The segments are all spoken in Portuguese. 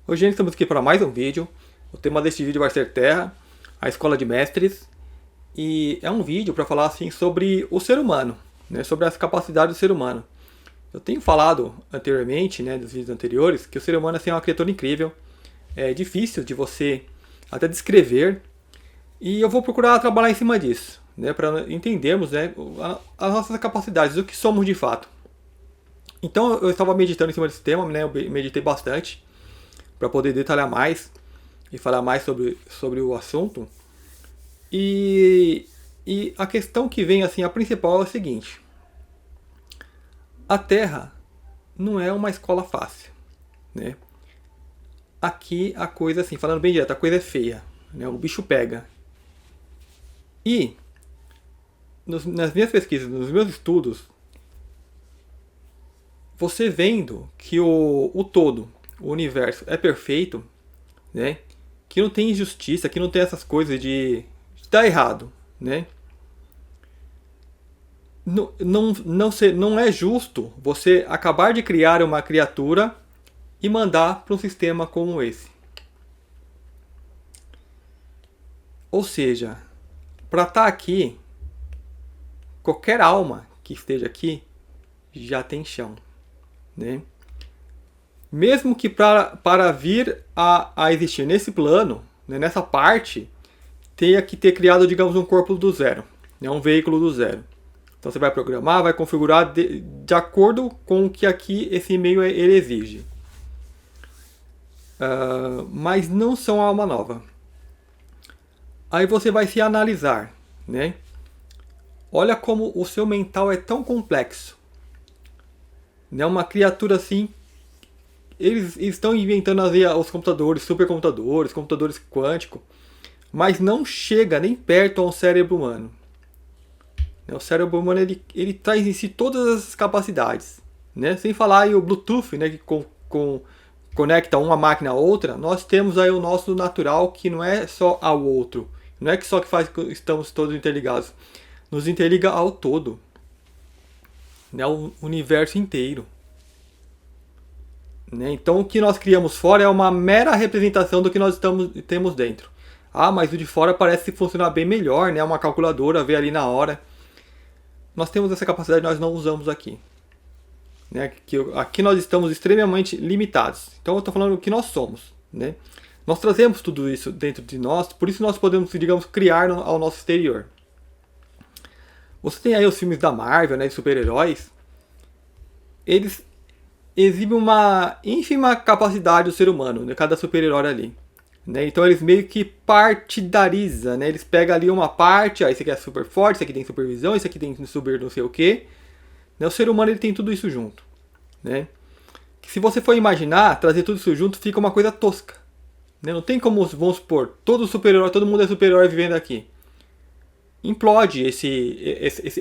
Hoje estamos aqui para mais um vídeo. O tema deste vídeo vai ser Terra, a Escola de Mestres. E é um vídeo para falar assim sobre o ser humano, né, sobre as capacidades do ser humano. Eu tenho falado anteriormente, né, dos vídeos anteriores, que o ser humano assim, é uma criatura incrível. É difícil de você até descrever. E eu vou procurar trabalhar em cima disso, né, para entendermos, né, as nossas capacidades, o que somos de fato. Então eu estava meditando em cima desse tema, né, eu meditei bastante para poder detalhar mais e falar mais sobre o assunto. E a questão que vem assim, a principal é a seguinte: a Terra não é uma escola fácil, né? Aqui a coisa assim, falando bem direto, a coisa é feia, né? O bicho pega. E nas minhas pesquisas, nos meus estudos, você vendo que o todo, o universo é perfeito, né? Que não tem injustiça, que não tem essas coisas de dar errado, né? Não é justo você acabar de criar uma criatura e mandar para um sistema como esse. Ou seja, para estar aqui, qualquer alma que esteja aqui já tem chão, né? Mesmo que para vir a existir nesse plano, né, nessa parte, tenha que ter criado, digamos, um corpo do zero, né, um veículo do zero. Então você vai programar, vai configurar de acordo com o que aqui esse meio ele exige. Mas não são alma nova. Aí você vai se analisar, né? Olha como o seu mental é tão complexo. Né? Uma criatura assim. Eles estão inventando os computadores, supercomputadores, computadores quânticos, mas não chega nem perto ao cérebro humano. O cérebro humano ele traz em si todas as capacidades, né? Sem falar aí o Bluetooth, né, que conecta uma máquina a outra. Nós temos aí o nosso natural, que não é só ao outro, não é que só que faz que estamos todos interligados, nos interliga ao todo, né, o universo inteiro. Né? Então o que nós criamos fora é uma mera representação do que nós temos dentro. Ah, mas o de fora parece funcionar bem melhor, né? Uma calculadora vê ali na hora. Nós temos essa capacidade, nós não usamos aqui. Né? Aqui nós estamos extremamente limitados. Então eu estou falando o que nós somos. Né? Nós trazemos tudo isso dentro de nós, por isso nós podemos, digamos, criar ao nosso exterior. Você tem aí os filmes da Marvel, né, de super-heróis. Eles exibem uma ínfima capacidade do ser humano, né, cada super-herói ali. Né? Então eles meio que partidarizam, né? Eles pegam ali uma parte, esse aqui é super forte, esse aqui tem supervisão, esse aqui tem super não sei o que. Né? O ser humano ele tem tudo isso junto. Né? Que se você for imaginar, trazer tudo isso junto fica uma coisa tosca. Né? Não tem como, vamos supor, todo super-herói, todo mundo é super-herói vivendo aqui. Implode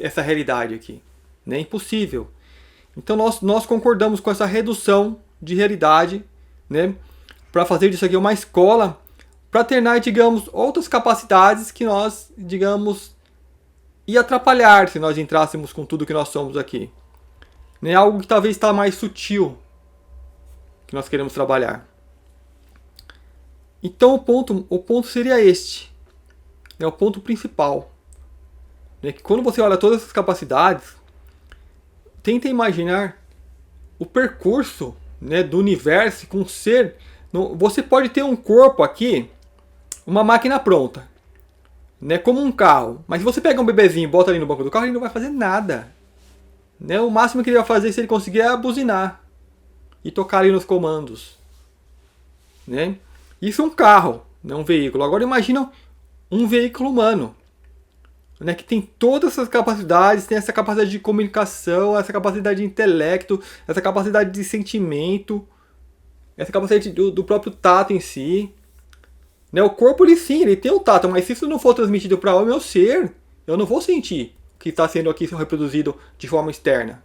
essa realidade aqui. Né? Impossível. Então nós concordamos com essa redução de realidade, né? Para fazer disso aqui uma escola, para treinar, digamos, outras capacidades que nós, digamos, ia atrapalhar se nós entrássemos com tudo que nós somos aqui. Né? Algo que talvez está mais sutil que nós queremos trabalhar. Então o ponto seria este. É o ponto principal. Né? Que quando você olha todas essas capacidades, tenta imaginar o percurso, né, do universo com um ser. Você pode ter um corpo aqui, uma máquina pronta, né, como um carro. Mas se você pega um bebezinho e bota ali no banco do carro, ele não vai fazer nada. Né? O máximo que ele vai fazer, se ele conseguir, é buzinar e tocar ali nos comandos. Né? Isso é um carro, né, um veículo. Agora imagina um veículo humano. Né, que tem todas essas capacidades, tem essa capacidade de comunicação, essa capacidade de intelecto, essa capacidade de sentimento, essa capacidade do próprio tato em si. Né, o corpo, ele sim, ele tem o tato, mas se isso não for transmitido para o meu ser, eu não vou sentir o que está sendo aqui reproduzido de forma externa.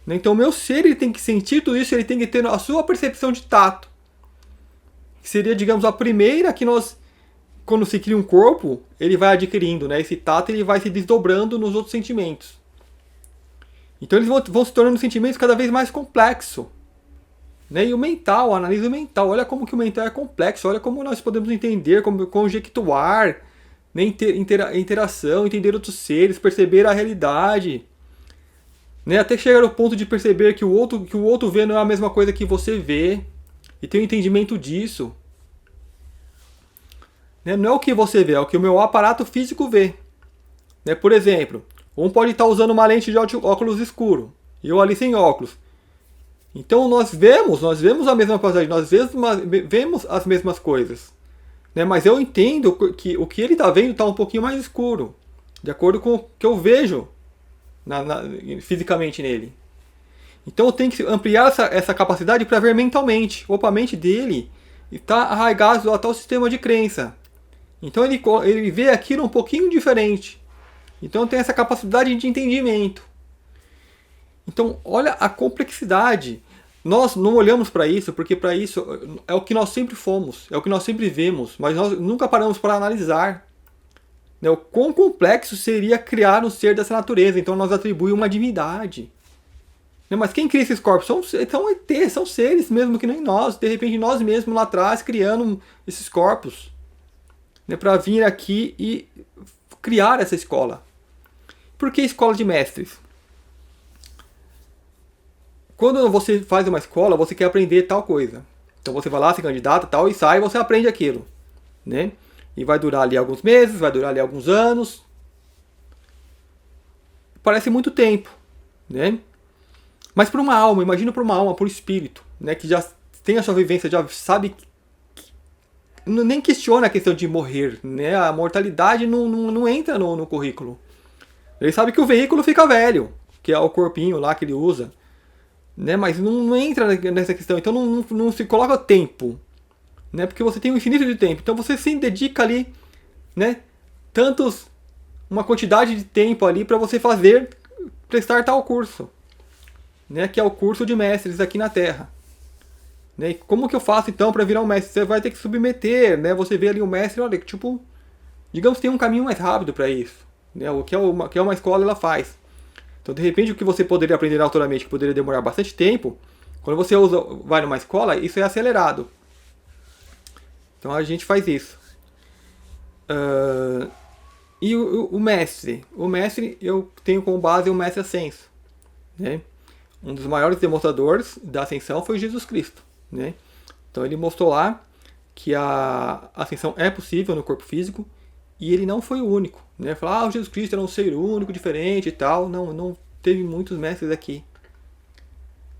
Né, então o meu ser ele tem que sentir tudo isso, ele tem que ter a sua percepção de tato. Que seria, digamos, a primeira que nós... Quando se cria um corpo, ele vai adquirindo, né? Esse tato ele vai se desdobrando nos outros sentimentos. Então eles vão se tornando sentimentos cada vez mais complexos. Né? E o mental, analisa o mental. Olha como que o mental é complexo, olha como nós podemos entender, como conjectuar, né? Interação, entender outros seres, perceber a realidade. Né? Até chegar ao ponto de perceber que o outro vê não é a mesma coisa que você vê. E ter um entendimento disso. Né? Não é o que você vê, é o que o meu aparato físico vê. Né? Por exemplo, um pode estar usando uma lente de óculos escuro. E eu ali sem óculos. Então nós vemos a mesma paisagem, nós vemos as mesmas coisas. Né? Mas eu entendo que o que ele está vendo está um pouquinho mais escuro. De acordo com o que eu vejo fisicamente nele. Então eu tenho que ampliar essa capacidade para ver mentalmente. Opa, a mente dele está arraigado a tal sistema de crença. Então ele vê aquilo um pouquinho diferente. Então tem essa capacidade de entendimento. Então olha a complexidade. Nós não olhamos para isso, porque para isso é o que nós sempre fomos, é o que nós sempre vemos, mas nós nunca paramos para analisar. Né, o quão complexo seria criar um ser dessa natureza. Então nós atribuímos uma divindade. Né, mas quem cria esses corpos? São ETs, são seres mesmo que nem nós. De repente nós mesmos lá atrás criando esses corpos. Né, para vir aqui e criar essa escola. Por que escola de mestres? Quando você faz uma escola, você quer aprender tal coisa. Então você vai lá, se candidata tal, e sai e você aprende aquilo. Né? E vai durar ali alguns meses, vai durar ali alguns anos. Parece muito tempo. Né? Mas para uma alma, imagina para uma alma, para o espírito, né, que já tem a sua vivência, já sabe, nem questiona a questão de morrer. Né? A mortalidade não entra no currículo. Ele sabe que o veículo fica velho, que é o corpinho lá que ele usa. Né? Mas não entra nessa questão, então não se coloca tempo. Né? Porque você tem um infinito de tempo. Então você se dedica ali, né, uma quantidade de tempo ali para você prestar tal curso. Né, que é o curso de mestres aqui na Terra. Né, e como que eu faço então para virar um mestre? Você vai ter que submeter, né? Você vê ali o mestre, olha, tipo, digamos que tem um caminho mais rápido para isso. Né, o que é uma escola ela faz. Então, de repente, o que você poderia aprender autoramente, que poderia demorar bastante tempo, quando você vai numa escola, isso é acelerado. Então a gente faz isso. E o mestre? O mestre, eu tenho como base o mestre Ascenso. Né? Um dos maiores demonstradores da ascensão foi Jesus Cristo. Né? Então ele mostrou lá que a ascensão é possível no corpo físico e ele não foi o único. Né? Falar, Jesus Cristo era um ser único, diferente e tal. Não teve muitos mestres aqui.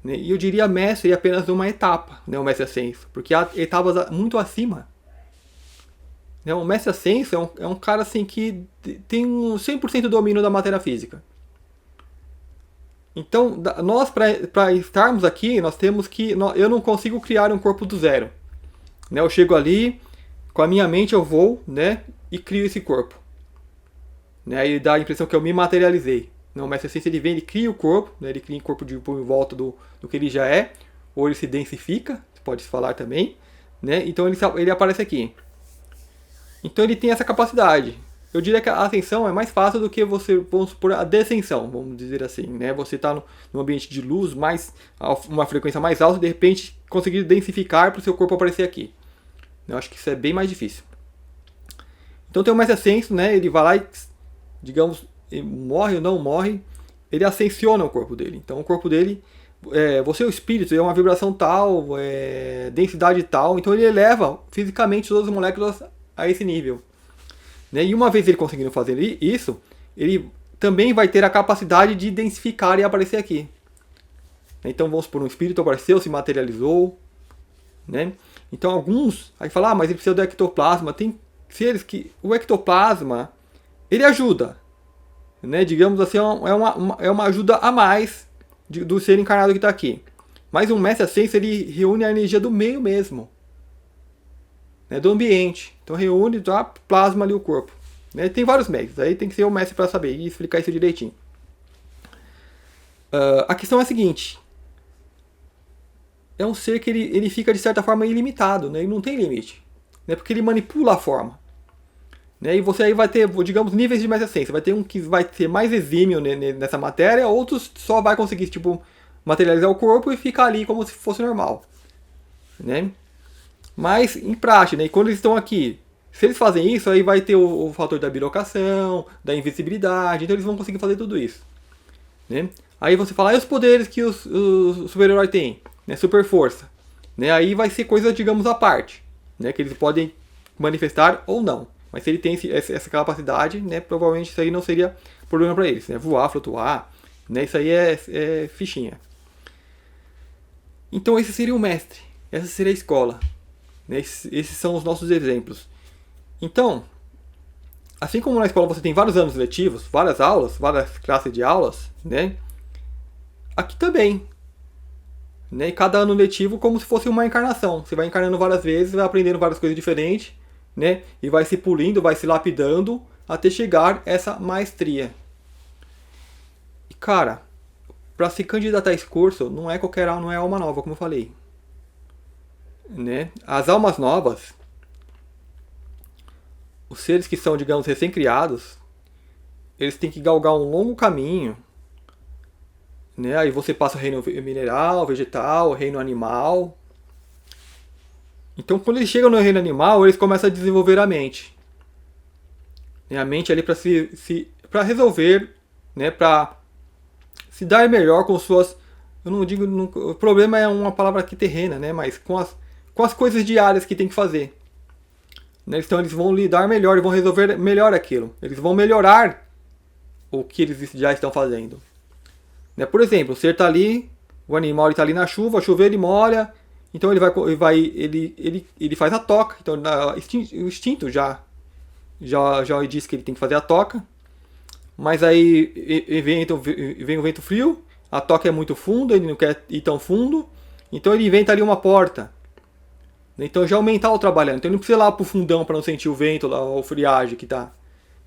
Né? E eu diria mestre apenas uma etapa, né? O mestre Ascenso, porque há etapas muito acima. Né? O mestre Ascenso é um cara assim, que tem um 100% domínio da matéria física. Então, nós, para estarmos aqui, nós temos que... Eu não consigo criar um corpo do zero. Né? Eu chego ali, com a minha mente eu vou, né, e crio esse corpo. Né? E dá a impressão que eu me materializei. Não, o mestre Ascenso, ele vem, ele cria o corpo, né? Ele cria o corpo em volta do que ele já é, ou ele se densifica, pode-se falar também. Né? Então ele aparece aqui. Então ele tem essa capacidade. Eu diria que a ascensão é mais fácil do que vamos supor, a descensão, vamos dizer assim. Né? Você está num ambiente de luz, uma frequência mais alta, e de repente conseguir densificar para o seu corpo aparecer aqui. Eu acho que isso é bem mais difícil. Então tem o mestre Ascenso, né? Ele vai lá e, digamos, ele morre ou não morre, ele ascensiona o corpo dele. Então o corpo dele, você é o espírito, é uma vibração tal, densidade tal, então ele eleva fisicamente todas as moléculas a esse nível. Né? E uma vez ele conseguindo fazer isso, ele também vai ter a capacidade de densificar e aparecer aqui. Então vamos supor, um espírito apareceu, se materializou. Né? Então alguns, aí falam, mas ele precisa do ectoplasma. Tem seres que o ectoplasma, ele ajuda. Né? Digamos assim, é uma ajuda a mais do ser encarnado que está aqui. Mas um mestre Ascenso, ele reúne a energia do meio mesmo. Né, do ambiente. Então reúne, plasma ali o corpo. Né, tem vários métodos, aí tem que ser o mestre para saber e explicar isso direitinho. A questão é a seguinte: é um ser que ele fica de certa forma ilimitado, né, ele não tem limite, né, porque ele manipula a forma. Né, e você aí vai ter, digamos, níveis de mestre Ascenso. Vai ter um que vai ser mais exímio nessa matéria, outros só vai conseguir tipo materializar o corpo e ficar ali como se fosse normal. né? Mas em prática, né? E quando eles estão aqui, se eles fazem isso, aí vai ter o fator da bilocação, da invisibilidade, então eles vão conseguir fazer tudo isso, né? Aí você fala, e os poderes que o super-herói tem? Né? Super força. Né? Aí vai ser coisa, digamos, à parte, né? Que eles podem manifestar ou não. Mas se ele tem essa capacidade, né? Provavelmente isso aí não seria problema para eles, né? Voar, flutuar, né? Isso aí é fichinha. Então esse seria o mestre, essa seria a escola, né? Esses são os nossos exemplos. Então, assim como na escola você tem vários anos letivos, várias aulas, várias classes de aulas, né? Aqui também, né? E cada ano letivo como se fosse uma encarnação. Você vai encarnando várias vezes, vai aprendendo várias coisas diferentes, né? E vai se pulindo, vai se lapidando até chegar essa maestria. E cara, para se candidatar a esse curso, não é qualquer alma, não é alma nova, como eu falei, né? As almas novas, os seres que são, digamos, recém-criados, eles têm que galgar um longo caminho, né? Aí você passa o reino mineral, vegetal, o reino animal. Então, quando eles chegam no reino animal, eles começam a desenvolver a mente. Né? A mente ali para resolver, né? Para se dar melhor com suas... Eu não digo... o problema é uma palavra aqui terrena, né? Mas com as coisas diárias que tem que fazer. Né? Então, eles vão lidar melhor e vão resolver melhor aquilo. Eles vão melhorar o que eles já estão fazendo. Né? Por exemplo, o ser está ali, o animal está ali na chuva, chover ele molha, então ele faz a toca. Então o instinto já diz que ele tem que fazer a toca, mas aí vem o vento frio, a toca é muito funda, ele não quer ir tão fundo, então ele inventa ali uma porta. Então já aumentar o trabalhando, então ele não precisa ir lá pro fundão para não sentir o vento, lá, ou friagem que tá.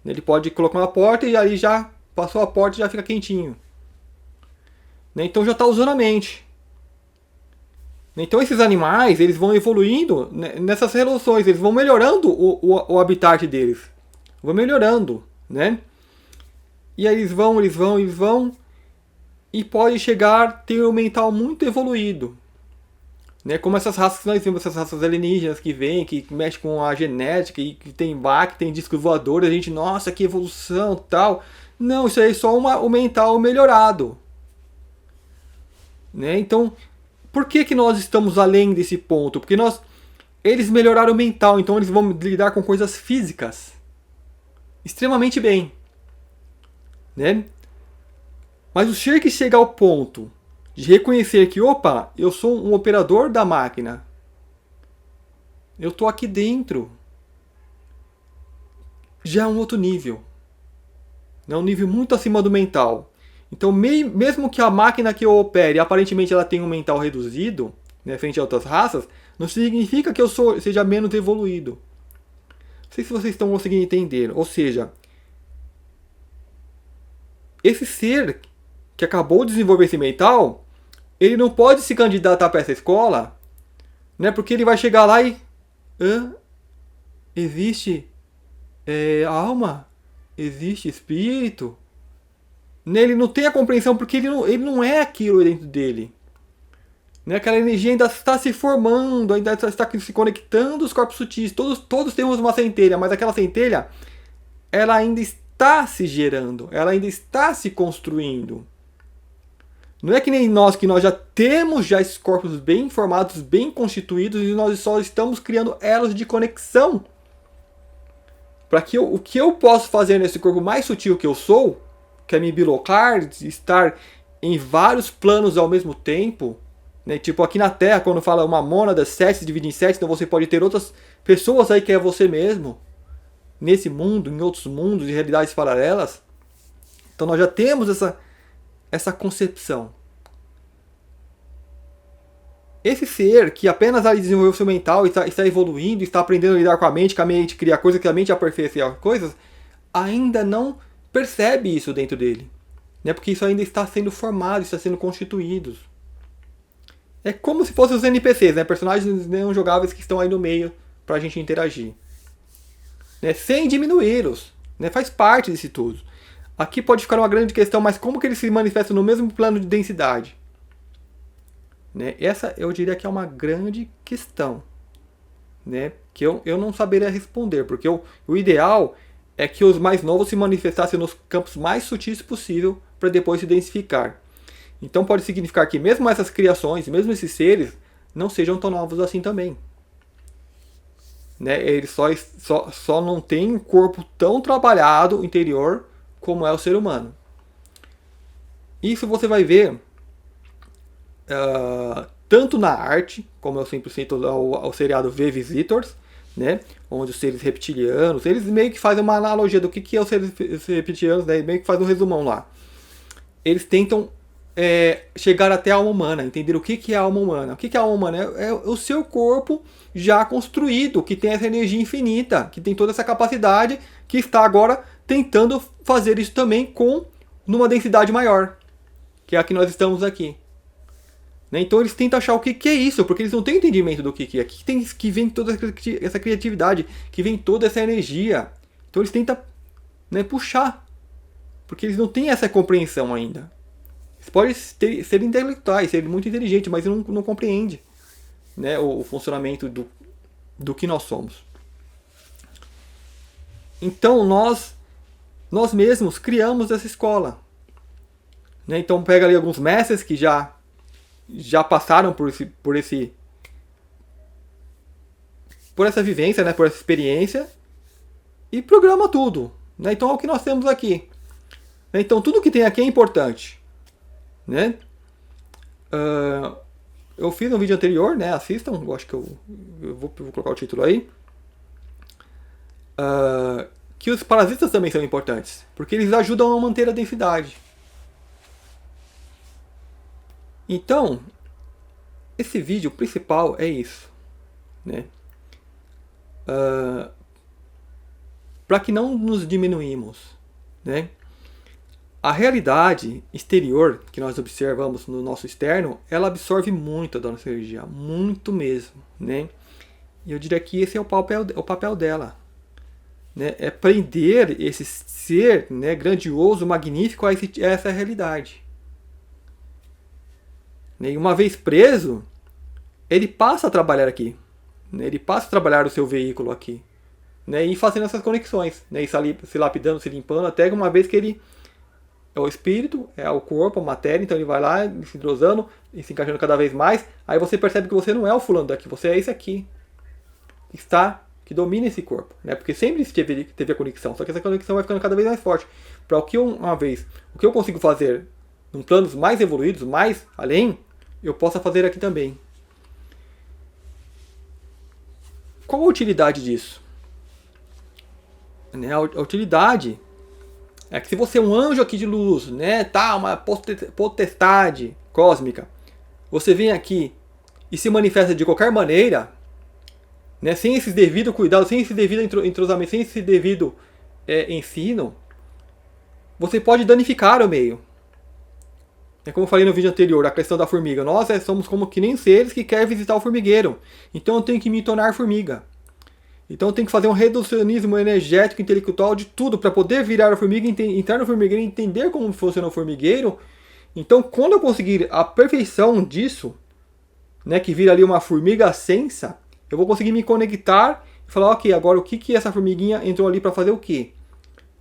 Ele pode colocar uma porta e aí já passou a porta e já fica quentinho. Então já está usando a mente. Então esses animais, eles vão evoluindo nessas relações, eles vão melhorando o habitat deles. Vão melhorando, né? E aí eles vão, e pode chegar a ter um mental muito evoluído. Né? Como essas raças que nós vemos, essas raças alienígenas que vêm, que mexem com a genética, e que tem baque, tem discos voadores, a gente, nossa, que evolução, tal. Não, isso aí é só o mental melhorado. Né? Então, por que nós estamos além desse ponto? Porque eles melhoraram o mental, então eles vão lidar com coisas físicas extremamente bem. Né? Mas o ser que chega ao ponto de reconhecer que, opa, eu sou um operador da máquina, eu estou aqui dentro, já é um outro nível. É um nível muito acima do mental. Então, mesmo que a máquina que eu opere, aparentemente ela tenha um mental reduzido, né, frente a outras raças, não significa que eu seja menos evoluído. Não sei se vocês estão conseguindo entender. Ou seja, esse ser que acabou de desenvolver esse mental, ele não pode se candidatar para essa escola, né, porque ele vai chegar lá e... existe alma? Existe espírito? Ele não tem a compreensão porque ele não é aquilo dentro dele. Né? Aquela energia ainda está se formando, ainda está se conectando os corpos sutis. Todos temos uma centelha, mas aquela centelha ela ainda está se gerando, ela ainda está se construindo. Não é que nem nós, que nós já temos já esses corpos bem formados, bem constituídos, e nós só estamos criando elos de conexão. Para que o que eu posso fazer nesse corpo mais sutil que eu sou, que é me bilocar, estar em vários planos ao mesmo tempo, né? Tipo aqui na Terra, quando fala uma mônada, 7 se divide em 7, então você pode ter outras pessoas aí que é você mesmo, nesse mundo, em outros mundos, em realidades paralelas. Então nós já temos essa concepção. Esse ser que apenas ali desenvolveu seu mental, está evoluindo, está aprendendo a lidar com a mente, que a mente cria coisas, que a mente aperfeiçoa coisas, ainda não percebe isso dentro dele, né? Porque isso ainda está sendo formado, está sendo constituído. É como se fossem os NPCs, né? Personagens não jogáveis que estão aí no meio para a gente interagir, né? Sem diminuí-los, né? Faz parte desse tudo. Aqui pode ficar uma grande questão, mas como que eles se manifestam no mesmo plano de densidade? né? Essa eu diria que é uma grande questão, né? Que eu não saberia responder, porque o ideal é que os mais novos se manifestassem nos campos mais sutis possível para depois se densificar. Então pode significar que mesmo essas criações, mesmo esses seres, não sejam tão novos assim também. Né? Eles só não têm um corpo tão trabalhado interior como é o ser humano. Isso você vai ver tanto na arte, como eu sempre cito ao seriado V-Visitors, né? Onde os seres reptilianos, eles meio que fazem uma analogia do que é os seres reptilianos, né? Meio que faz um resumão lá. Eles tentam chegar até a alma humana, entender o que é a alma humana. O que é a alma humana? É o seu corpo já construído, que tem essa energia infinita, que tem toda essa capacidade, que está agora tentando fazer isso também numa densidade maior, que é a que nós estamos aqui. Né? Então eles tentam achar o que é isso, porque eles não têm entendimento do que é. Que vem toda essa criatividade, que vem toda essa energia. Então eles tentam, né, puxar, porque eles não têm essa compreensão ainda. Eles podem ser intelectuais, ser muito inteligentes, mas não compreendem, né, o funcionamento do que nós somos. Então nós mesmos criamos essa escola. Né? Então pega ali alguns mestres que já passaram por essa vivência, né, por essa experiência, e programa tudo. Né? Então é o que nós temos aqui. Então tudo que tem aqui é importante. Né? Eu fiz um vídeo anterior, né? Assistam, eu acho que eu vou colocar o título aí. Que os parasitas também são importantes, porque eles ajudam a manter a densidade. Então, esse vídeo principal é isso, né? Para que não nos diminuímos, né? A realidade exterior que nós observamos no nosso externo, ela absorve muito da nossa energia, muito mesmo, né? E eu diria que esse é o papel dela, né? É prender esse ser, né, grandioso, magnífico a essa realidade. E uma vez preso, ele passa a trabalhar aqui, né? Ele passa a trabalhar o seu veículo aqui, né? E fazendo essas conexões, né? E se lapidando, se limpando, até uma vez que ele é o espírito, é o corpo, a matéria, então ele vai lá se entrosando e se encaixando cada vez mais. Aí você percebe que você não é o fulano daqui, você é esse aqui, que domina esse corpo, né? Porque sempre teve a conexão, só que essa conexão vai ficando cada vez mais forte. Para o que eu consigo fazer em planos mais evoluídos, mais além, eu possa fazer aqui também. Qual a utilidade disso? Né? A utilidade é que se você é um anjo aqui de luz, né, tá, uma potestade cósmica, você vem aqui e se manifesta de qualquer maneira, né, sem esse devido cuidado, sem esse devido entrosamento, sem esse devido ensino, você pode danificar o meio. É como eu falei no vídeo anterior, a questão da formiga. Nós somos como que nem seres que querem visitar o formigueiro. Então eu tenho que me tornar formiga. Então eu tenho que fazer um reducionismo energético, intelectual de tudo para poder virar a formiga, entrar no formigueiro, entender como funciona o formigueiro. Então quando eu conseguir a perfeição disso, né, que vira ali uma formiga sensa, eu vou conseguir me conectar e falar, ok, agora o que essa formiguinha entrou ali para fazer o quê?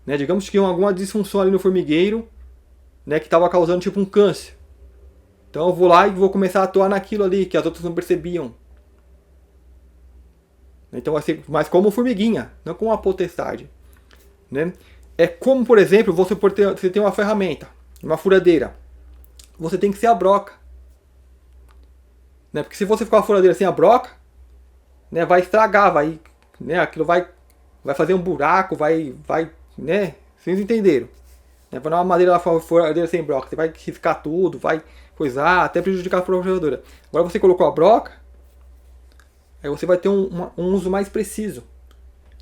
Né, digamos que tinha alguma disfunção ali no formigueiro, né, que estava causando tipo um câncer. Então eu vou lá e vou começar a atuar naquilo ali que as outras não percebiam. Então vai ser mais como formiguinha, não como uma potestade. Né? É como, por exemplo, você tem uma ferramenta, uma furadeira. Você tem que ser a broca. Né? Porque se você ficar uma furadeira sem a broca, né, vai estragar, né, aquilo vai fazer um buraco, né, vocês entenderam. Né? Vai dar uma madeira furadeira sem broca, você vai riscar tudo, vai coisar, até prejudicar a própria furadeira. Agora você colocou a broca, aí você vai ter um uso mais preciso,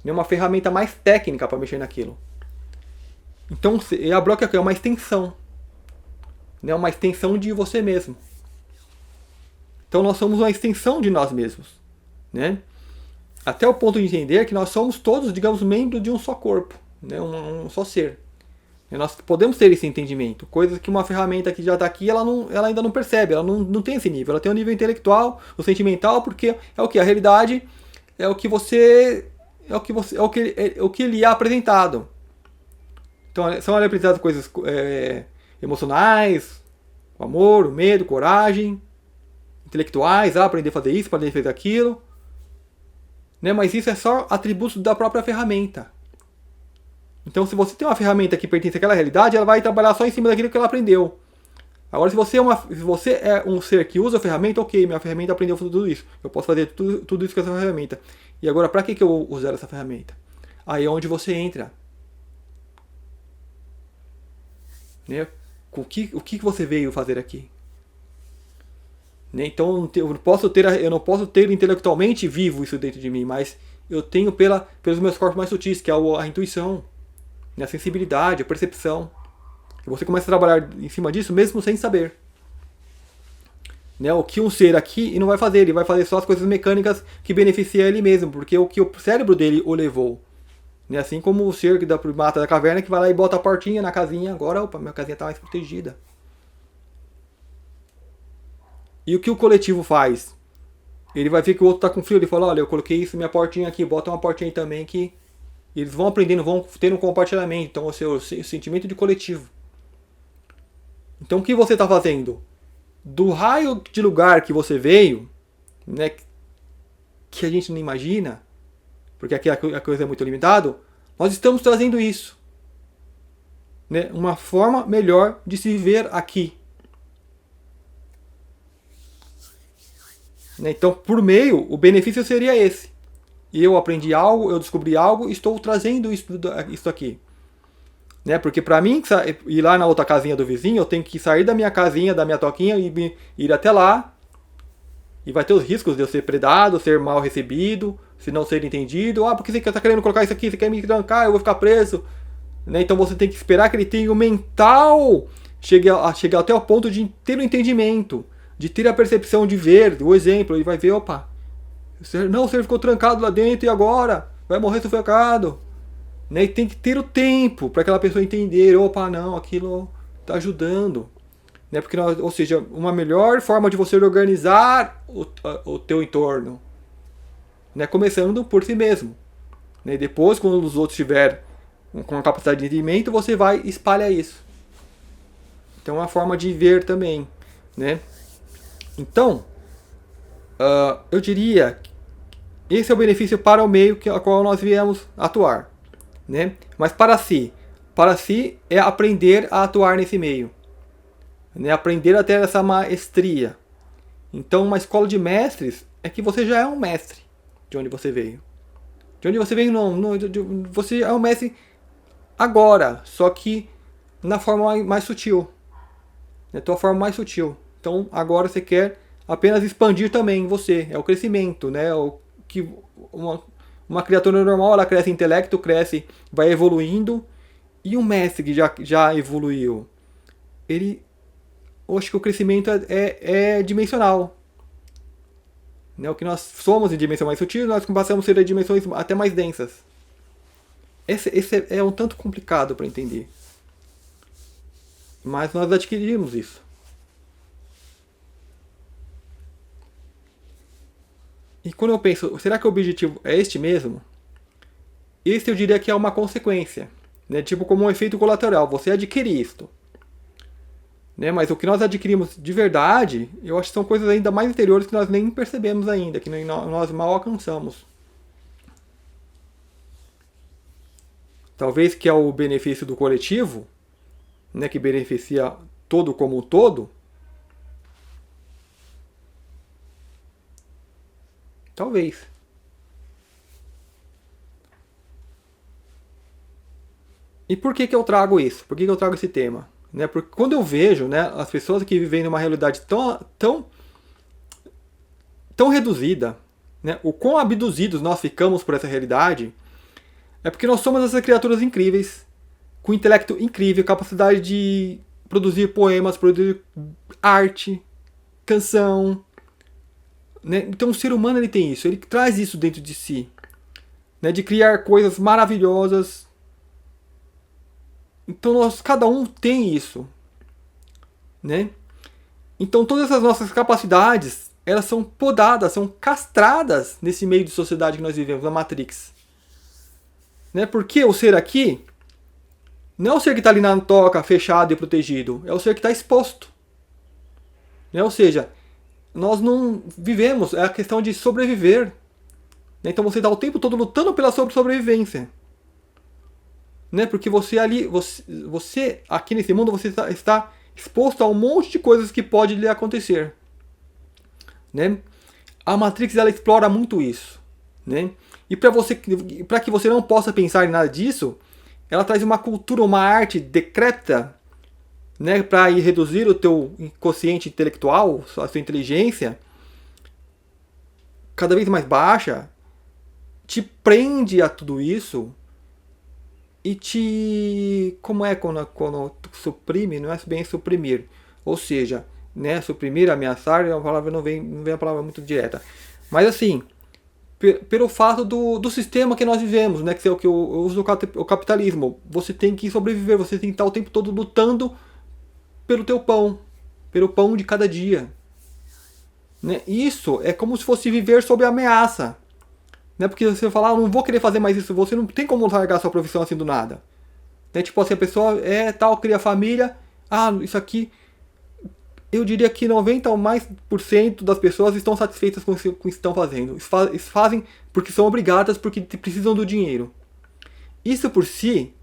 né? Uma ferramenta mais técnica para mexer naquilo. Então a broca é uma extensão, né? Uma extensão de você mesmo. Então nós somos uma extensão de nós mesmos, né? Até o ponto de entender que nós somos todos, digamos, membros de um só corpo, né? Um só ser. E nós podemos ter esse entendimento. Coisas que uma ferramenta que já está aqui, ela ainda não percebe, ela não tem esse nível. Ela tem um nível intelectual, o sentimental, porque é o que? A realidade é o que você. É o que lhe é apresentado. Então são apresentadas coisas emocionais, o amor, o medo, coragem, intelectuais, aprender a fazer isso, aprender a fazer aquilo. Né? Mas isso é só atributo da própria ferramenta. Então, se você tem uma ferramenta que pertence àquela realidade, ela vai trabalhar só em cima daquilo que ela aprendeu. Agora, se você é um ser que usa a ferramenta, ok, minha ferramenta aprendeu tudo isso. Eu posso fazer tudo isso com essa ferramenta. E agora, para que eu vou usar essa ferramenta? Aí é onde você entra. Né? O que você veio fazer aqui? Né? Então, eu não posso ter intelectualmente vivo isso dentro de mim, mas eu tenho pelos meus corpos mais sutis, que é a intuição, a sensibilidade, a percepção. E você começa a trabalhar em cima disso mesmo sem saber. Né? O que um ser aqui não vai fazer, ele vai fazer só as coisas mecânicas que beneficiam ele mesmo, porque o que o cérebro dele o levou. Né? Assim como o ser da primata da caverna que vai lá e bota a portinha na casinha, agora, opa, minha casinha está mais protegida. E o que o coletivo faz? Ele vai ver que o outro está com frio, ele fala, olha, eu coloquei isso, minha portinha aqui, bota uma portinha aí também que eles vão aprendendo, vão ter um compartilhamento. Então, o sentimento de coletivo. Então, o que você está fazendo? Do raio de lugar que você veio, né, que a gente não imagina, porque aqui a coisa é muito limitada, nós estamos trazendo isso. Né, uma forma melhor de se viver aqui. Né, então, por meio, o benefício seria esse. Eu aprendi algo, eu descobri algo, estou trazendo isso aqui. Né? Porque para mim ir lá na outra casinha do vizinho, eu tenho que sair da minha casinha, da minha toquinha e ir até lá. E vai ter os riscos de eu ser predado, ser mal recebido, se não ser entendido. Ah, porque você está querendo colocar isso aqui, você quer me trancar, eu vou ficar preso. Né? Então você tem que esperar que ele tenha o mental chegar até o ponto de ter o entendimento, de ter a percepção de ver, o exemplo. Ele vai ver, opa, não, o ser ficou trancado lá dentro e agora vai morrer sufocado. Né? E tem que ter o tempo para aquela pessoa entender, opa, não, aquilo está ajudando. Né? Porque ou seja, uma melhor forma de você organizar o teu entorno. Né? Começando por si mesmo. Né? E depois, quando os outros estiverem com a capacidade de entendimento, você vai espalhar isso. Então é uma forma de ver também. Né? Então, eu diria que esse é o benefício para o meio a qual nós viemos atuar. Né? Mas para si é aprender a atuar nesse meio. Né? Aprender a ter essa maestria. Então, uma escola de mestres é que você já é um mestre de onde você veio. De onde você veio, não você é um mestre agora, só que na forma mais sutil. Na tua forma mais sutil. Então, agora você quer apenas expandir também você. É o crescimento, né? O que uma criatura normal, ela cresce em intelecto, cresce, vai evoluindo. E um mestre que já evoluiu, eu acho que o crescimento é dimensional. Né? O que nós somos em dimensão mais sutil, nós passamos a ser em dimensões até mais densas. Esse é um tanto complicado para entender. Mas nós adquirimos isso. E quando eu penso, será que o objetivo é este mesmo? Esse eu diria que é uma consequência. Né? Tipo como um efeito colateral. Você adquire isto. Né? Mas o que nós adquirimos de verdade, eu acho que são coisas ainda mais interiores que nós nem percebemos ainda, que nós mal alcançamos. Talvez que é o benefício do coletivo, né? Que beneficia todo como um todo. Talvez. E por que eu trago isso? Por que eu trago esse tema? Né? Porque quando eu vejo, né, as pessoas que vivem numa realidade tão reduzida, né, o quão abduzidos nós ficamos por essa realidade, é porque nós somos essas criaturas incríveis, com intelecto incrível, capacidade de produzir poemas, produzir arte, canção. Né? Então o ser humano ele tem isso, ele traz isso dentro de si, né? De criar coisas maravilhosas, Então cada um tem isso, né? Então todas essas nossas capacidades, elas são podadas, são castradas nesse meio de sociedade que nós vivemos, na Matrix. Né? Porque o ser aqui não é o ser que está ali na toca, fechado e protegido, é o ser que está exposto. Né? Ou seja, nós não vivemos, é a questão de sobreviver. Né? Então você está o tempo todo lutando pela sobrevivência. Né? Porque você ali, você aqui nesse mundo, você está exposto a um monte de coisas que pode lhe acontecer. Né? A Matrix ela explora muito isso. Né? E para que você não possa pensar em nada disso, ela traz uma cultura, uma arte decrépita, né, para reduzir o teu quociente intelectual, a sua inteligência, cada vez mais baixa, te prende a tudo isso e te... Como é quando suprime? Não é bem suprimir. Ou seja, né, suprimir, ameaçar, é uma palavra, não vem a palavra muito direta. Mas assim, pelo fato do sistema que nós vivemos, né, que é o que eu uso o capitalismo. Você tem que sobreviver, você tem que estar o tempo todo lutando pelo teu pão, pelo pão de cada dia. Né? Isso é como se fosse viver sob ameaça. Né? Porque você fala, não vou querer fazer mais isso, você não tem como largar sua profissão assim do nada. Né? Tipo assim, a pessoa cria família, isso aqui, eu diria que 90 ou mais por cento das pessoas estão satisfeitas com o que estão fazendo. Fazem porque são obrigadas, porque precisam do dinheiro. Isso por si,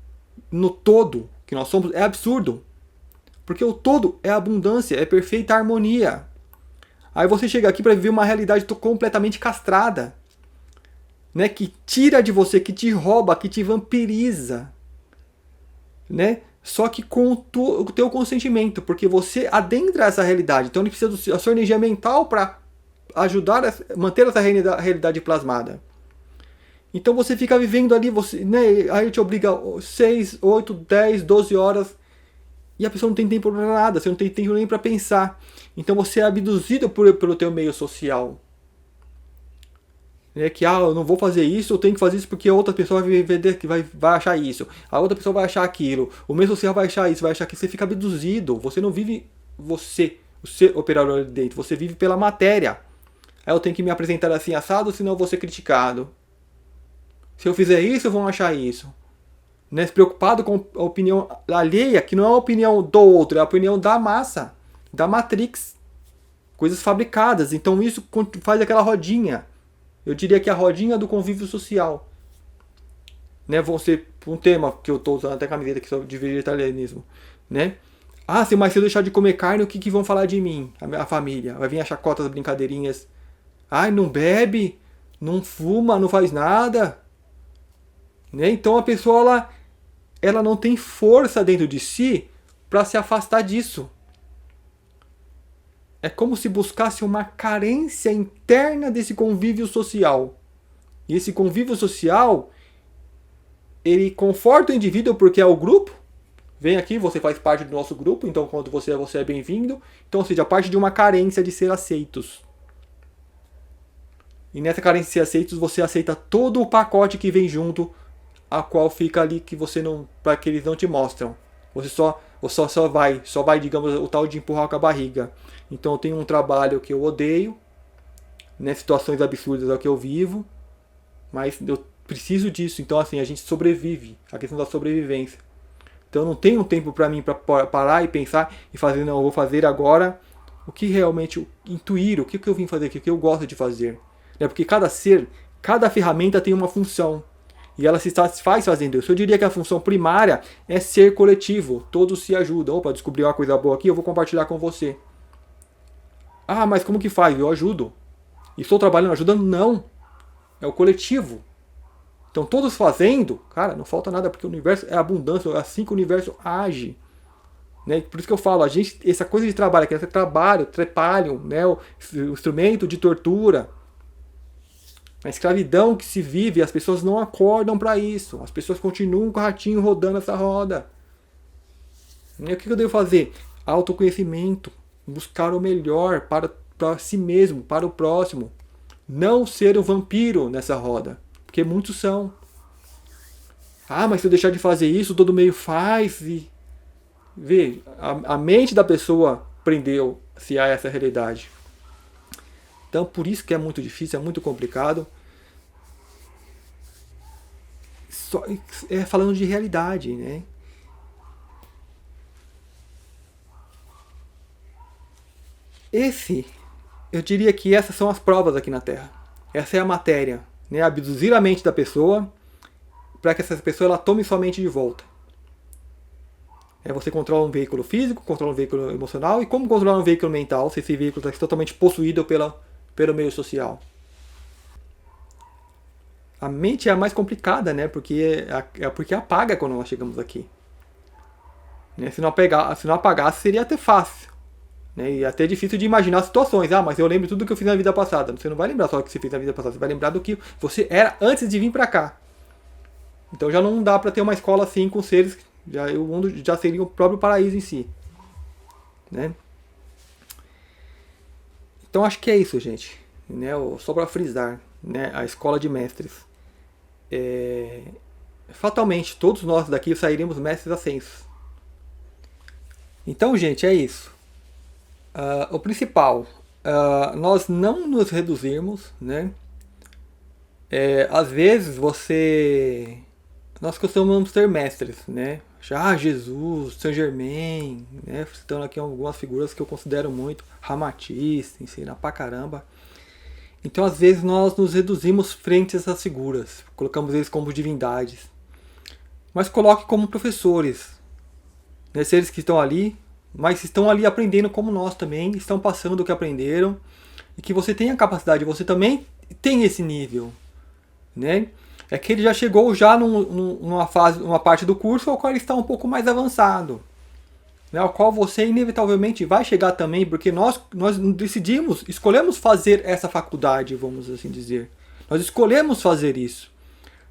no todo que nós somos, é absurdo. Porque o todo é abundância, é perfeita harmonia. Aí você chega aqui para viver uma realidade completamente castrada. Né? Que tira de você, que te rouba, que te vampiriza. Né? Só que com o teu consentimento, porque você adentra essa realidade. Então ele precisa da sua energia mental para ajudar a manter essa realidade plasmada. Então você fica vivendo ali, né? Aí ele te obriga 6, 8, 10, 12 horas e a pessoa não tem tempo para nada, você não tem tempo nem para pensar. Então você é abduzido pelo teu meio social. É que eu não vou fazer isso, eu tenho que fazer isso porque a outra pessoa vai achar isso, a outra pessoa vai achar aquilo, o meio social vai achar isso, vai achar que você fica abduzido, você não vive você, o ser operador ali dentro, você vive pela matéria. Aí eu tenho que me apresentar assim assado, senão eu vou ser criticado. Se eu fizer isso, vão achar isso. Né? Preocupado com a opinião alheia, que não é a opinião do outro, é a opinião da massa, da Matrix. Coisas fabricadas, então isso faz aquela rodinha. Eu diria que é a rodinha do convívio social. Né? Vão ser um tema que eu estou usando até camiseta aqui sobre de vegetarianismo. Né? Se mais cedo eu deixar de comer carne, o que vão falar de mim? A família. Vai vir a chacota, as brincadeirinhas. Não bebe, não fuma, não faz nada. Né? Então a pessoa ela não tem força dentro de si para se afastar disso. É como se buscasse uma carência interna desse convívio social. E esse convívio social, ele conforta o indivíduo porque é o grupo. Vem aqui, você faz parte do nosso grupo, então quando você é bem-vindo. Então, ou seja, parte de uma carência de ser aceitos. E nessa carência de ser aceitos, você aceita todo o pacote que vem junto, a qual fica ali que você não, para que eles não te mostram. Você só vai, digamos, o tal de empurrar com a barriga. Então eu tenho um trabalho que eu odeio, né, situações absurdas é o que eu vivo, mas eu preciso disso. Então assim, a gente sobrevive, a questão da sobrevivência. Então eu não tenho tempo para mim para parar e pensar e fazer, não, eu vou fazer agora o que realmente intuir, o que eu vim fazer, o que eu gosto de fazer. Né? Porque cada ser, cada ferramenta tem uma função. E ela se satisfaz fazendo isso. Eu diria que a função primária é ser coletivo. Todos se ajudam. Opa, descobri uma coisa boa aqui, eu vou compartilhar com você. Mas como que faz? Eu ajudo. E estou trabalhando ajudando? Não. É o coletivo. Então todos fazendo, cara, não falta nada, porque o universo é abundância, é assim que o universo age. Né? Por isso que eu falo, essa coisa de trabalho, que é trabalho, trepalham, né? o instrumento de tortura. A escravidão que se vive, as pessoas não acordam para isso. As pessoas continuam com o ratinho rodando essa roda. E o que eu devo fazer? Autoconhecimento. Buscar o melhor para si mesmo, para o próximo. Não ser um vampiro nessa roda. Porque muitos são. Ah, mas se eu deixar de fazer isso, todo meio faz. E vê, a mente da pessoa prendeu-se a essa realidade. Então, por isso que é muito difícil, é muito complicado. Só, falando de realidade, né? Eu diria que essas são as provas aqui na Terra. Essa é a matéria, né? Abduzir a mente da pessoa para que essa pessoa ela tome sua mente de volta. Você controla um veículo físico, controla um veículo emocional, e como controlar um veículo mental se esse veículo está totalmente possuído pelo meio social? A mente é a mais complicada, né? Porque apaga quando nós chegamos aqui. Se não apagasse, seria até fácil. E até difícil de imaginar situações. Ah, mas eu lembro tudo que eu fiz na vida passada. Você não vai lembrar só o que você fez na vida passada, você vai lembrar do que você era antes de vir para cá. Então já não dá para ter uma escola assim com seres, o mundo já seria o próprio paraíso em si. Né? Então acho que é isso, gente. Só para frisar, a escola de mestres. Fatalmente, todos nós daqui sairemos mestres ascensos. Então, gente, é isso. O principal, nós não nos reduzirmos, né? Às vezes nós costumamos ter mestres, né? Jesus, Saint Germain, né? Citando aqui algumas figuras que eu considero muito, Ramatiz, ensina pra caramba. Então, às vezes, nós nos reduzimos frente a essas figuras, colocamos eles como divindades. Mas coloque como professores, né? Seres que estão ali, mas estão ali aprendendo como nós também, estão passando o que aprenderam, e que você tem a capacidade, você também tem esse nível, né? É que ele já chegou numa parte do curso ao qual ele está um pouco mais avançado, né? Ao qual você inevitavelmente vai chegar também, porque nós escolhemos fazer essa faculdade, vamos assim dizer. Nós escolhemos fazer isso.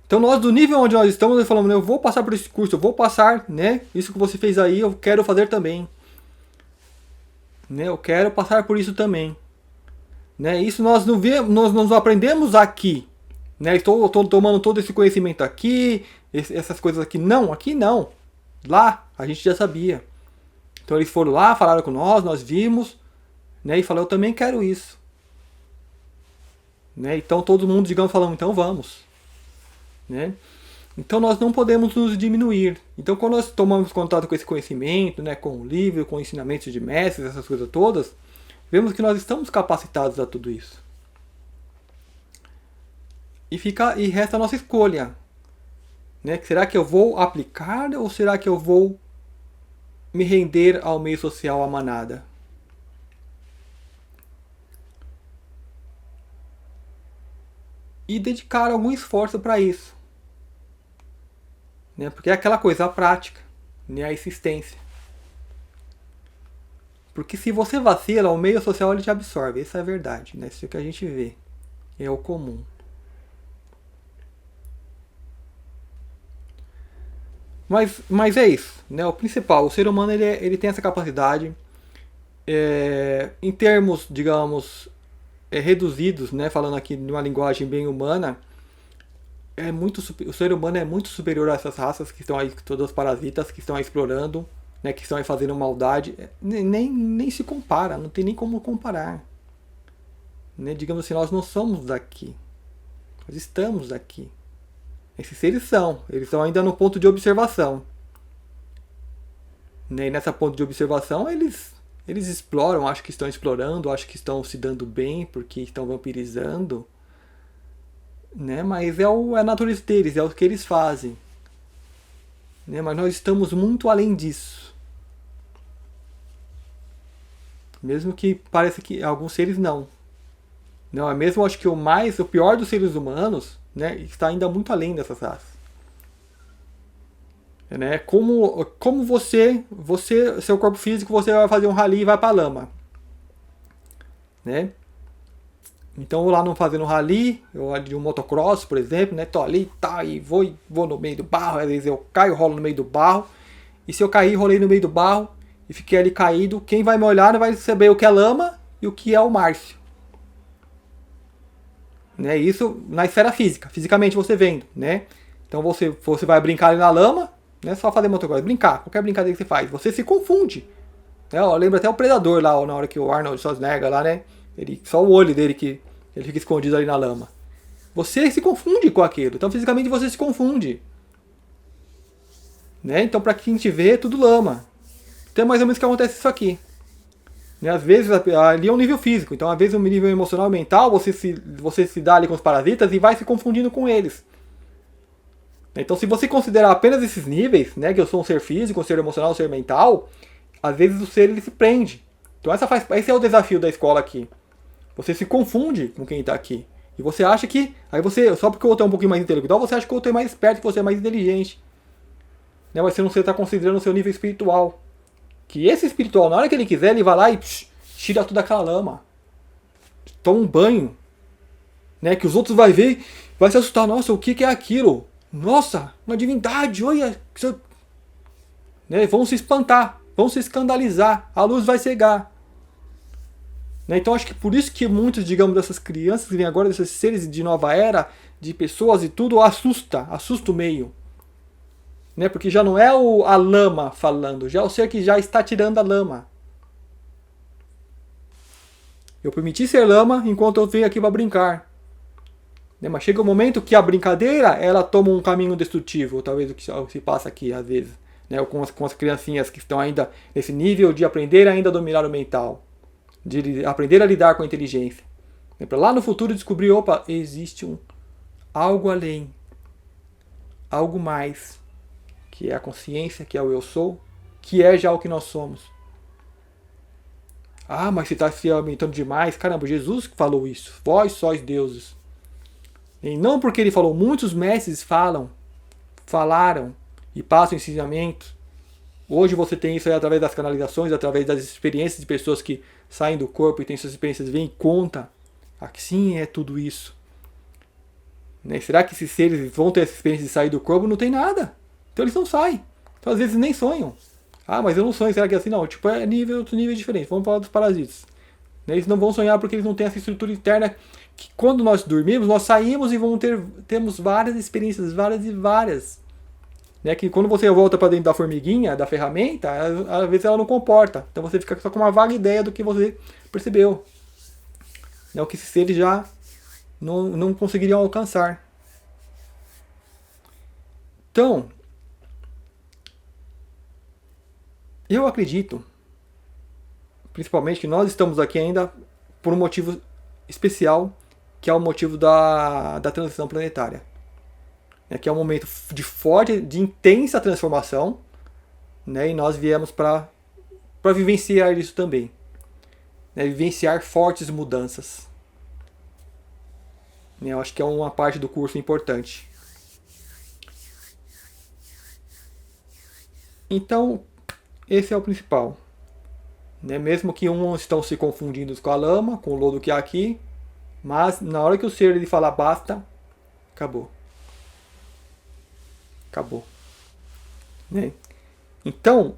Então nós, do nível onde nós estamos, nós falamos, eu vou passar por esse curso, eu vou passar, né? Isso que você fez aí, eu quero fazer também. Né? Eu quero passar por isso também. Né? Isso nós não aprendemos aqui. Né? Estou tomando todo esse conhecimento aqui, essas coisas aqui. Não, aqui não. Lá, a gente já sabia. Então eles foram lá, falaram com nós vimos, né? E falaram, eu também quero isso. Né? Então todo mundo, digamos, falamos, então vamos. Né? Então nós não podemos nos diminuir. Então quando nós tomamos contato com esse conhecimento, né, com o livro, com ensinamentos de mestres, essas coisas todas, vemos que nós estamos capacitados a tudo isso. E resta a nossa escolha. Né? Será que eu vou aplicar ou será que eu vou me render ao meio social, à manada? E dedicar algum esforço para isso. Né? Porque é aquela coisa, a prática, né? A insistência. Porque se você vacila, o meio social ele te absorve. Isso é a verdade. Né? Isso é o que a gente vê. É o comum. Mas é isso. Né? O principal, o ser humano ele tem essa capacidade. Em termos, digamos, reduzidos, né? Falando aqui de uma linguagem bem humana, o ser humano é muito superior a essas raças que estão aí, todas as parasitas que estão aí explorando, né, que estão aí fazendo maldade. Nem se compara, não tem nem como comparar. Né? Digamos assim, nós não somos daqui. Nós estamos aqui. Esses seres eles estão ainda no ponto de observação. Né? E nessa ponto de observação, eles exploram, acho que estão explorando, acho que estão se dando bem, porque estão vampirizando. Né? Mas é a natureza deles, é o que eles fazem. Né? Mas nós estamos muito além disso. Mesmo que pareça que alguns seres não. Não, é mesmo, acho que o pior dos seres humanos, né, está ainda muito além dessas raças. Né? Como seu corpo físico, você vai fazer um rally e vai pra lama. Né? Então, eu lá não fazendo um rally, de um motocross, por exemplo, né? Tô ali, e vou no meio do barro, às vezes eu caio, rolo no meio do barro. E se eu cair, rolei no meio do barro e fiquei ali caído, quem vai me olhar vai saber o que é lama e o que é o Márcio. Né? Isso na esfera física, fisicamente você vendo, né? Então você vai brincar ali na lama, não é só fazer outra coisa, brincar, qualquer brincadeira que você faz, você se confunde. Né? Ó, lembra até o Predador lá, ó, na hora que o Arnold Schwarzenegger lá, né? Só o olho dele que ele fica escondido ali na lama. Você se confunde com aquilo, então fisicamente você se confunde. Né? Então para quem te vê, é tudo lama. Então é mais ou menos o que acontece isso aqui. Né? Às vezes ali é um nível físico, então às vezes um nível emocional e mental, você se dá ali com os parasitas e vai se confundindo com eles. Então se você considerar apenas esses níveis, né, que eu sou um ser físico, um ser emocional, um ser mental, às vezes o ser ele se prende. Então esse é o desafio da escola aqui. Você se confunde com quem está aqui. E você acha que, só porque o outro é um pouquinho mais intelectual, você acha que o outro é mais esperto, que você é mais inteligente. Né? Mas você não está considerando o seu nível espiritual. Que esse espiritual, na hora que ele quiser, ele vai lá e tira tudo daquela lama. Toma um banho. Né? Que os outros vai ver e vai se assustar. Nossa, o que é aquilo? Nossa, uma divindade, olha. Né? Vão se espantar, vão se escandalizar. A luz vai cegar. Né? Então acho que por isso que muitos, digamos, dessas crianças que vêm agora, desses seres de nova era, de pessoas e tudo, assusta o meio. Né? Porque já não é a lama falando, já é o ser que já está tirando a lama. Eu permiti ser lama enquanto eu venho aqui para brincar. Né? Mas chega um momento que a brincadeira ela toma um caminho destrutivo, talvez o que se passa aqui às vezes. Né? Com as criancinhas que estão ainda nesse nível de aprender ainda a dominar o mental. De aprender a lidar com a inteligência. Né? Para lá no futuro descobrir, opa, existe algo além. Algo mais. Que é a consciência, que é o eu sou, que é já o que nós somos. Ah, mas você está se aumentando demais. Caramba, Jesus falou isso. Vós sois deuses. E não porque ele falou, muitos mestres falaram e passam ensinamentos. Hoje você tem isso aí através das canalizações, através das experiências de pessoas que saem do corpo e têm suas experiências, vêm em conta. Assim é tudo isso. Né? Será que esses seres vão ter essa experiência de sair do corpo? Não tem nada. Então eles não saem. Então às vezes nem sonham. Ah, mas eu não sonho. Será que é assim? Não. Tipo, é outro nível diferente. Vamos falar dos parasitas. Eles não vão sonhar porque eles não têm essa estrutura interna que quando nós dormimos, nós saímos e temos várias experiências, várias e várias. Né? Que quando você volta para dentro da formiguinha, da ferramenta, às vezes ela não comporta. Então você fica só com uma vaga ideia do que você percebeu. Né? O que esses seres já não conseguiriam alcançar. Então, eu acredito, principalmente, que nós estamos aqui ainda por um motivo especial, que é o motivo da transição planetária. Que é um momento de intensa transformação, né? E nós viemos para vivenciar isso também. Né? Vivenciar fortes mudanças. Eu acho que é uma parte do curso importante. Então, esse é o principal. Né? Mesmo que uns estão se confundindo com a lama, com o lodo que há aqui, mas na hora que o ser ele falar basta, acabou. Acabou. Né? Então,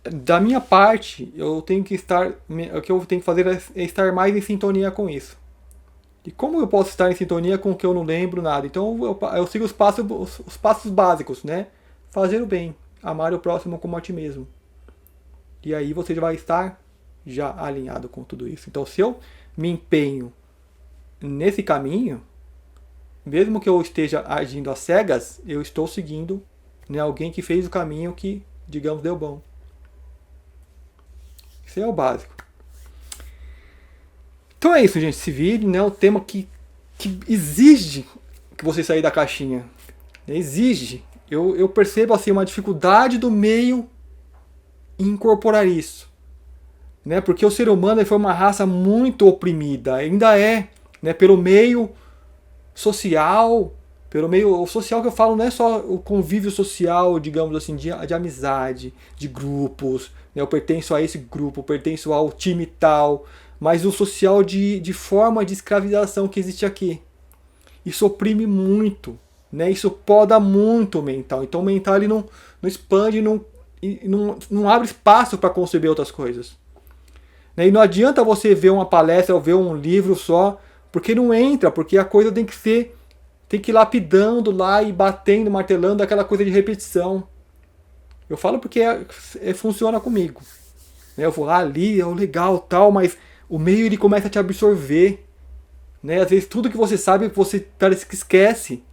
da minha parte, o que eu tenho que fazer é estar mais em sintonia com isso. E como eu posso estar em sintonia com o que eu não lembro nada? Então eu sigo os passos básicos, né? Fazer o bem, amar o próximo como a ti mesmo. E aí você já vai estar já alinhado com tudo isso. Então se eu me empenho nesse caminho, mesmo que eu esteja agindo às cegas, eu estou seguindo, né, alguém que fez o caminho que, digamos, deu bom. Isso é o básico. Então é isso, gente. Esse vídeo, né, é um tema que exige que você sair da caixinha. Exige. Eu percebo assim, uma dificuldade do meio em incorporar isso. Né? Porque o ser humano foi uma raça muito oprimida. Ainda é. Né, pelo meio social. Pelo meio social que eu falo não é só o convívio social, digamos assim, de amizade, de grupos. Né? Eu pertenço a esse grupo, pertenço ao time tal. Mas o social de forma de escravização que existe aqui. Isso oprime muito. Né? Isso poda muito o mental. Então o mental ele não expande, não abre espaço para conceber outras coisas. Né? E não adianta você ver uma palestra ou ver um livro só, porque não entra, porque a coisa tem que ser tem que ir lapidando lá e batendo, martelando, aquela coisa de repetição. Eu falo porque funciona comigo. Eu vou lá ali, é o legal tal, mas o meio ele começa a te absorver. Né? Às vezes tudo que você sabe você parece que esquece.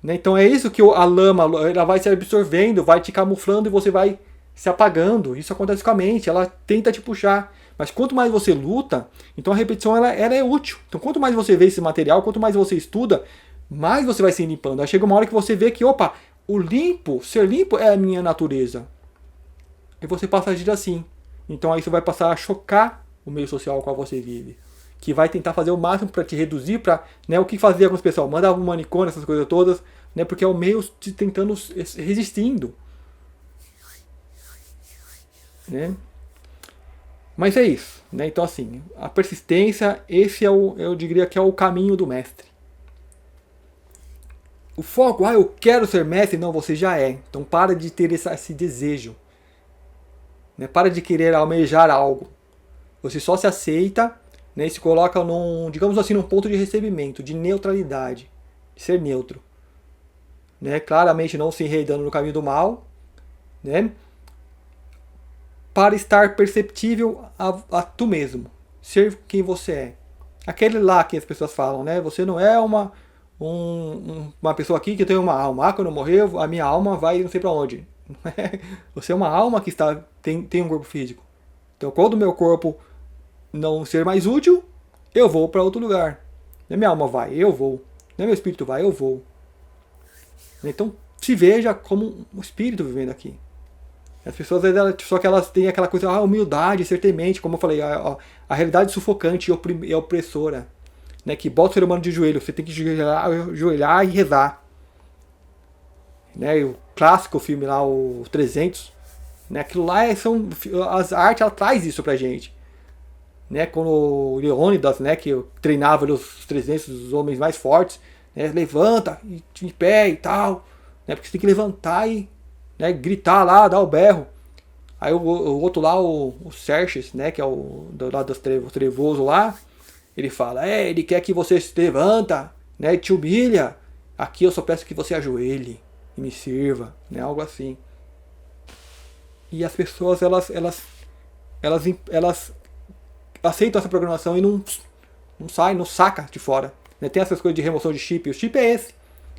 Né? Então é isso que a lama ela vai se absorvendo, vai te camuflando e você vai se apagando. Isso acontece com a mente, ela tenta te puxar. Mas quanto mais você luta, então a repetição ela é útil. Então quanto mais você vê esse material, quanto mais você estuda, mais você vai se limpando. Aí chega uma hora que você vê que, opa, ser limpo é a minha natureza. E você passa a agir assim. Então aí você vai passar a chocar o meio social ao qual você vive. Que vai tentar fazer o máximo para te reduzir, para, né, o que fazia com os pessoal? Mandava um manicômio, essas coisas todas, né, porque é o meio te tentando resistindo. Né? Mas é isso, né? Então assim, a persistência, esse eu diria que é o caminho do mestre. O foco, eu quero ser mestre, não, você já é. Então para de ter esse desejo, né? Para de querer almejar algo. Você só se aceita, né? E se coloca digamos assim, num ponto de recebimento, de neutralidade, de ser neutro, né? Claramente não se enredando no caminho do mal, né? Para estar perceptível a tu mesmo, ser quem você é. Aquele lá que as pessoas falam, né? Você não é uma pessoa aqui que tem uma alma. Quando eu morrer, a minha alma vai não sei para onde. Você é uma alma que tem um corpo físico. Então, quando o meu corpo não ser mais útil, eu vou para outro lugar. Minha alma vai, eu vou. Meu espírito vai, eu vou. Então, se veja como um espírito vivendo aqui. As pessoas, só que elas têm aquela coisa, humildade, ser temente, como eu falei, a realidade sufocante e opressora, né, que bota o ser humano de joelho, você tem que ajoelhar e rezar. Né, e o clássico filme lá, o 300, né, aquilo lá as artes, ela traz isso pra gente. Né, quando o Leônidas, né, que treinava os 300 os homens mais fortes, né, levanta, de pé e tal, né, porque você tem que levantar e, né, gritar lá, dar o berro. Aí o outro lá, o Xerxes, né, que é o do lado dos trevoso lá, ele fala, ele quer que você se levanta, né, te humilha. Aqui eu só peço que você ajoelhe e me sirva, né, algo assim. E as pessoas, elas aceitam essa programação e não saca de fora. Né, tem essas coisas de remoção de chip. O chip é esse.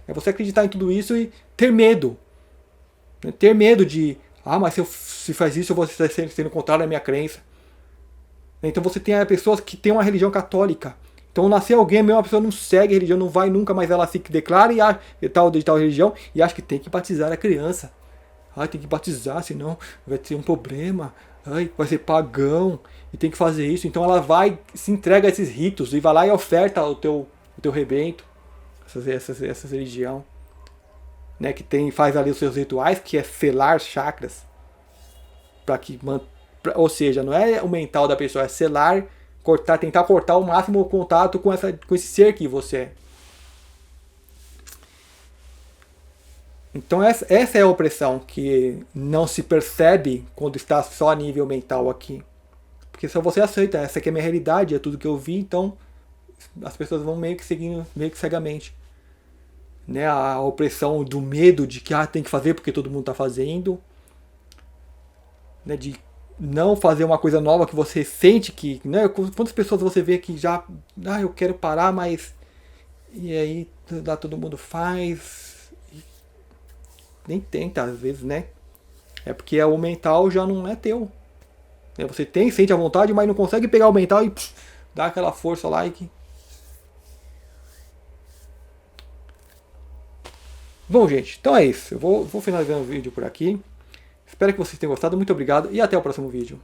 É você acreditar em tudo isso e ter medo. Ter medo de, mas se faz isso eu vou estar sendo contrário à minha crença. Então você tem pessoas que têm uma religião católica. Então nascer alguém, a mesma pessoa não segue a religião, não vai nunca, mas ela se declara de tal religião e acha que tem que batizar a criança. Tem que batizar, senão vai ter um problema. Vai ser pagão e tem que fazer isso. Então ela vai, se entrega a esses ritos e vai lá e oferta o teu rebento, essa religião. Né, que faz ali os seus rituais, que é selar chakras, ou seja, não é o mental da pessoa, é selar, tentar cortar o máximo o contato com esse ser que você é. Então essa é a opressão que não se percebe quando está só a nível mental aqui. Porque só você aceita, essa aqui é a minha realidade, é tudo que eu vi, então as pessoas vão meio que seguindo, meio que cegamente. Né, a opressão do medo de que tem que fazer porque todo mundo está fazendo, né, de não fazer uma coisa nova que você sente que, né, quantas pessoas você vê que já, eu quero parar, mas e aí lá todo mundo faz, nem tenta às vezes, né, é porque o mental já não é teu, né, você sente a vontade, mas não consegue pegar o mental e dar aquela força lá e que... Bom, gente, então é isso. Eu vou finalizando o vídeo por aqui. Espero que vocês tenham gostado. Muito obrigado e até o próximo vídeo.